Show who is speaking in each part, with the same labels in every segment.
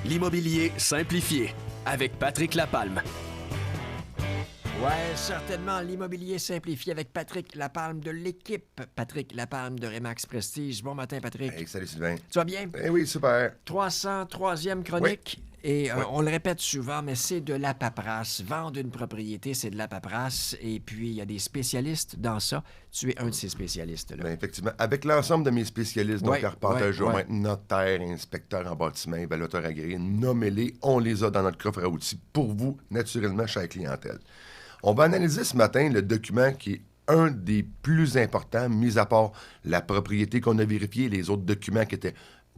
Speaker 1: L'immobilier simplifié avec Patrick Lapalme.
Speaker 2: Ouais, certainement, l'immobilier simplifié avec Patrick Lapalme de l'équipe. Patrick Lapalme de Remax Prestige. Bon matin, Patrick.
Speaker 3: Hey, salut Sylvain.
Speaker 2: Tu vas bien?
Speaker 3: Eh oui, super.
Speaker 2: 303e chronique.
Speaker 3: Oui.
Speaker 2: Et
Speaker 3: Oui.
Speaker 2: on le répète souvent, mais c'est de la paperasse. Vendre une propriété, c'est de la paperasse. Et puis, il y a des spécialistes dans ça. Tu es un de ces spécialistes-là.
Speaker 3: Bien, effectivement, avec l'ensemble de mes spécialistes, donc
Speaker 2: Ouais,
Speaker 3: arpenteur,
Speaker 2: ouais.
Speaker 3: notaire, inspecteur en bâtiment, évaluateur agréé, nommez-les, on les a dans notre coffre à outils pour vous, naturellement, chère clientèle. On va analyser ce matin le document qui est un des plus importants, mis à part la propriété qu'on a vérifiée, les autres documents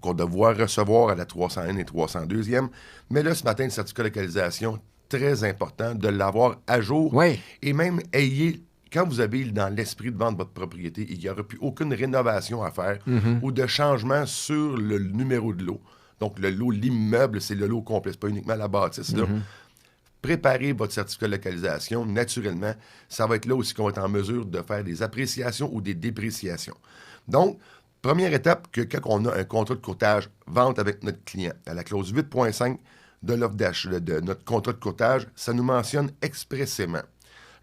Speaker 3: qu'on devait recevoir à la 301 et 302e. Mais là, ce matin, le certificat de localisation, très important de l'avoir à jour.
Speaker 2: Oui.
Speaker 3: Et même, quand vous avez dans l'esprit de vendre votre propriété, il n'y aura plus aucune rénovation à faire ou de changement sur le numéro de lot. Donc, le lot, l'immeuble, c'est le lot complet, c'est pas uniquement la bâtisse, là. Préparez votre certificat de localisation. Naturellement, ça va être là aussi qu'on va être en mesure de faire des appréciations ou des dépréciations. Donc, première étape, que quand on a un contrat de courtage vente avec notre client, à la clause 8.5 de l'offre d'achat de notre contrat de courtage, ça nous mentionne expressément.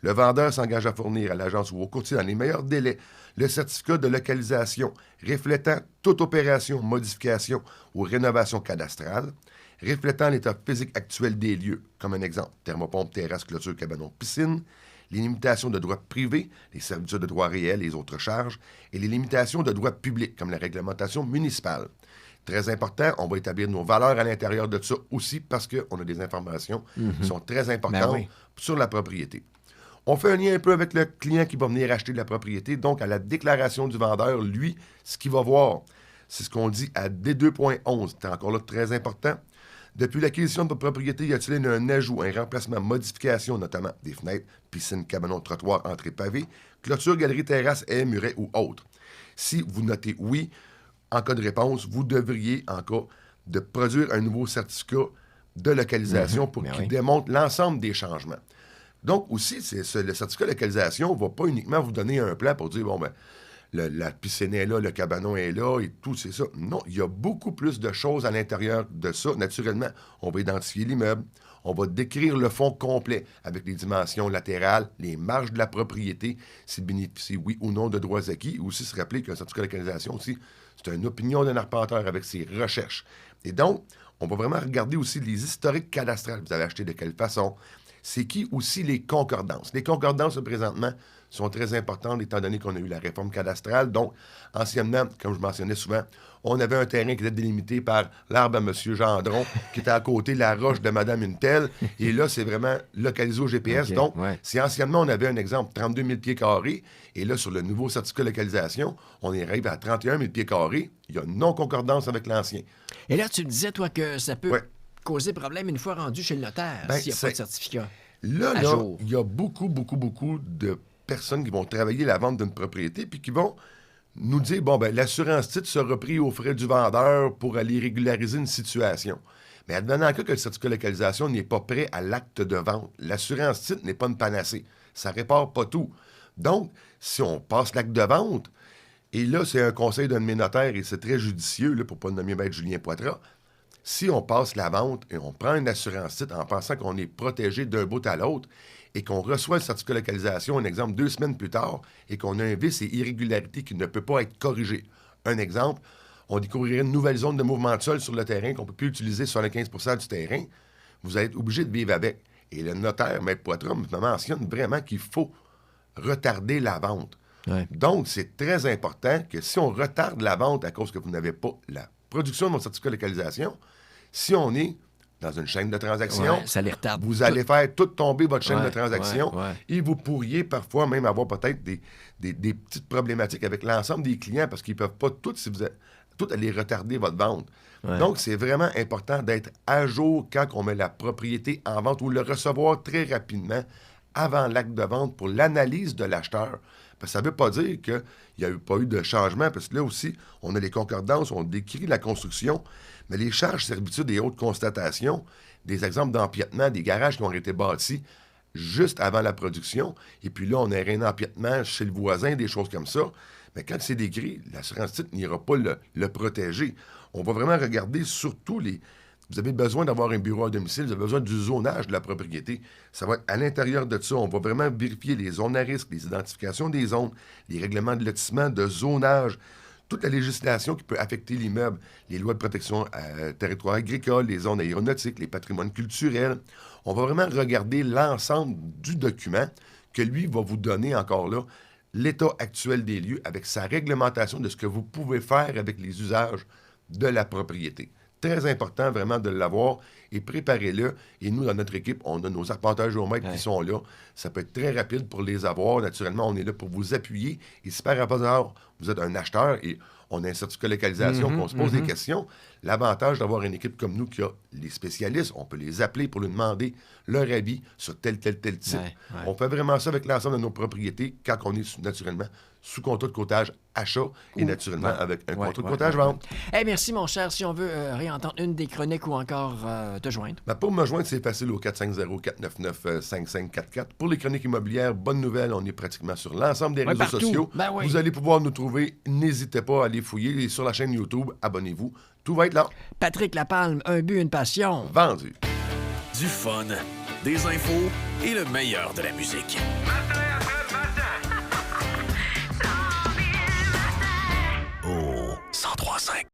Speaker 3: Le vendeur s'engage à fournir à l'agence ou au courtier dans les meilleurs délais le certificat de localisation reflétant toute opération, modification ou rénovation cadastrale, reflétant l'état physique actuel des lieux, comme un exemple, thermopompe, terrasse, clôture, cabanon, piscine, les limitations de droit privé, les services de droit réel, les autres charges, et les limitations de droit public, comme la réglementation municipale. Très important, on va établir nos valeurs à l'intérieur de ça aussi parce qu'on a des informations qui sont très importantes sur la propriété. On fait un lien un peu avec le client qui va venir acheter de la propriété, donc à la déclaration du vendeur, lui, ce qu'il va voir, c'est ce qu'on dit à D2.11, c'est encore là très important. Depuis l'acquisition de votre propriété, y a-t-il un ajout, un remplacement, modification, notamment des fenêtres, piscine, cabanon, trottoir, entrée pavée, clôture, galerie, terrasse, haies, murets ou autres? Si vous notez oui, en cas de réponse, vous devriez, en cas de produire un nouveau certificat de localisation pour qu'il démontre l'ensemble des changements. Donc, aussi, le certificat de localisation ne va pas uniquement vous donner un plan pour dire, bon, ben, la piscine est là, le cabanon est là et tout, c'est ça. Non, il y a beaucoup plus de choses à l'intérieur de ça. Naturellement, on va identifier l'immeuble, on va décrire le fond complet avec les dimensions latérales, les marges de la propriété, s'il bénéficie, oui ou non, de droits acquis. Et aussi se rappeler qu'un certificat de localisation aussi, c'est une opinion d'un arpenteur avec ses recherches. Et donc, on va vraiment regarder aussi les historiques cadastrales. Vous avez acheté de quelle façon? C'est qui aussi les concordances. Les concordances, présentement, sont très importantes étant donné qu'on a eu la réforme cadastrale. Donc, anciennement, comme je mentionnais souvent, on avait un terrain qui était délimité par l'arbre à M. Gendron, qui était à côté de la roche de Mme Untel. Et là, c'est vraiment localisé au GPS. Donc, si anciennement, on avait un exemple, 32 000 pieds carrés, et là, sur le nouveau certificat de localisation, on arrive à 31 000 pieds carrés, il y a une non-concordance avec l'ancien.
Speaker 2: Et là, tu me disais, toi, que ça peut causer problème une fois rendu chez le notaire s'il n'y a pas de certificat.
Speaker 3: Là, il y a beaucoup de personnes qui vont travailler la vente d'une propriété puis qui vont nous dire, bon, ben l'assurance titre sera pris aux frais du vendeur pour aller régulariser une situation. Mais advenant cas que le certificat de localisation n'est pas prêt à l'acte de vente, l'assurance titre n'est pas une panacée. Ça répare pas tout. Donc, si on passe l'acte de vente, et là, c'est un conseil d'un de mes notaires et c'est très judicieux, là, pour ne pas nommer Maître Julien Poitras, si on passe la vente et on prend une assurance titre en pensant qu'on est protégé d'un bout à l'autre et qu'on reçoit le certificat de localisation, un exemple, 2 semaines plus tard, et qu'on a un vice et irrégularité qui ne peut pas être corrigé. Un exemple, on découvrirait une nouvelle zone de mouvement de sol sur le terrain qu'on ne peut plus utiliser sur les 15% du terrain. Vous allez être obligé de vivre avec. Et le notaire, Maître Poitras, me mentionne vraiment qu'il faut retarder la vente. Donc, c'est très important que si on retarde la vente à cause que vous n'avez pas la production de votre certificat de localisation, si on est dans une chaîne de transactions,
Speaker 2: ça les retarde.
Speaker 3: vous allez faire tout tomber votre chaîne de transactions et vous pourriez parfois même avoir peut-être des petites problématiques avec l'ensemble des clients parce qu'ils ne peuvent pas tout aller retarder votre vente. Donc, c'est vraiment important d'être à jour quand on met la propriété en vente ou le recevoir très rapidement avant l'acte de vente pour l'analyse de l'acheteur. Parce que ça ne veut pas dire qu'il n'y a pas eu de changement, parce que là aussi, on a les concordances, on décrit la construction, mais les charges, servitudes et autres constatations, des exemples d'empiètement, des garages qui ont été bâtis juste avant la production, et puis là, on a un empiètement chez le voisin, des choses comme ça. Mais quand c'est décrit, l'assurance titre n'ira pas le protéger. On va vraiment regarder surtout Vous avez besoin d'avoir un bureau à domicile, vous avez besoin du zonage de la propriété. Ça va être à l'intérieur de ça. On va vraiment vérifier les zones à risque, les identifications des zones, les règlements de lotissement, de zonage, toute la législation qui peut affecter l'immeuble, les lois de protection territoire agricole, les zones aéronautiques, les patrimoines culturels. On va vraiment regarder l'ensemble du document que lui va vous donner encore là l'état actuel des lieux avec sa réglementation de ce que vous pouvez faire avec les usages de la propriété. Très important vraiment de l'avoir et préparez-le. Et nous, dans notre équipe, on a nos arpenteurs géomètres qui sont là. Ça peut être très rapide pour les avoir. Naturellement, on est là pour vous appuyer. Et si par hasard, vous êtes un acheteur et on a un certificat de localisation, qu'on se pose des questions, l'avantage d'avoir une équipe comme nous qui a les spécialistes, on peut les appeler pour leur demander leur avis sur tel type. On fait vraiment ça avec l'ensemble de nos propriétés quand on est naturellement sous contrat de cotage achat et naturellement avec un contrat de cotage vente.
Speaker 2: Hey, merci, mon cher. Si on veut réentendre une des chroniques ou encore te joindre.
Speaker 3: Ben, pour me joindre, c'est facile au 450-499-5544. Pour les chroniques immobilières, bonne nouvelle, on est pratiquement sur l'ensemble des réseaux sociaux.
Speaker 2: Ben oui.
Speaker 3: Vous allez pouvoir nous trouver. N'hésitez pas à aller fouiller. Et sur la chaîne YouTube, abonnez-vous. Tout va être là.
Speaker 2: Patrick Lapalme, un but, une passion.
Speaker 3: Vendu.
Speaker 4: Du fun, des infos et le meilleur de la musique. Oh, 103.5.